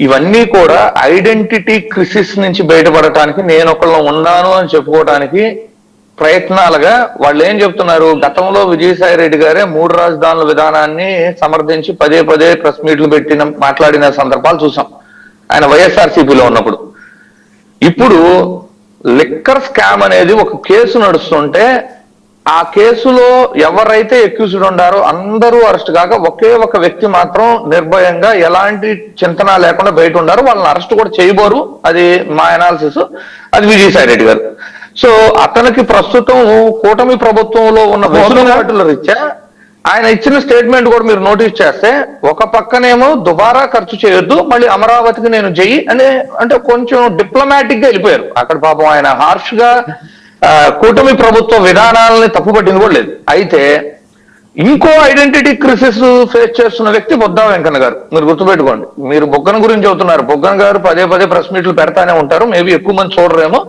ఇవన్నీ కూడా identity crisis నుంచి బయటపడటానికి నేను ఒకళ్ళు ఉన్నాను అని చెప్పుకోవడానికి ప్రయత్నాలుగా వాళ్ళు ఏం చెప్తున్నారు? గతంలో విజయసాయి రెడ్డి గారే 3 రాజధానుల విధానాన్ని సమర్థించి పదే పదే ప్రెస్ మీట్లు మాట్లాడిన సందర్భాలు చూసాం ఆయన వైఎస్ఆర్సీపీలో ఉన్నప్పుడు. ఇప్పుడు లిక్కర్ స్కామ్ అనేది ఒక కేసు నడుస్తుంటే ఆ కేసులో ఎవరైతే అక్యూజ్డ్ ఉండారో అందరూ అరెస్ట్ కాక ఒకే ఒక వ్యక్తి మాత్రం నిర్భయంగా ఎలాంటి చింతన లేకుండా బయట ఉండారు. వాళ్ళని అరెస్ట్ కూడా చేయబోరు. అది మా అనాలిసిస్. అది విజయసాయి రెడ్డి గారు. సో అతనికి ప్రస్తుతం కూటమి ప్రభుత్వంలో ఉన్న వెసులుబాటుల రీత్యా ఆయన ఇచ్చిన స్టేట్మెంట్ కూడా మీరు నోటీస్ చేస్తే ఒక పక్కనేమో దుబారా ఖర్చు చేయొద్దు, మళ్ళీ అమరావతికి నేను చెయ్యి అంటే కొంచెం డిప్లొమాటిక్ గా వెళ్ళిపోయారు. అక్కడ పాపం ఆయన హార్ష్ గా కూటమి ప్రభుత్వ విధానాలని తప్పుపట్టింది కూడా లేదు. అయితే ఇంకో ఐడెంటిటీ క్రిసిస్ ఫేస్ చేస్తున్న వ్యక్తి బొద్దా వెంకన్న గారు. మీరు గుర్తుపెట్టుకోండి. మీరు బొగ్గన గురించి చెబుతున్నారు. బొగ్గన గారు పదే పదే ప్రెస్ మీట్లు పెడతానే ఉంటారు. మేబీ ఎక్కువ మంది చూడరేమో.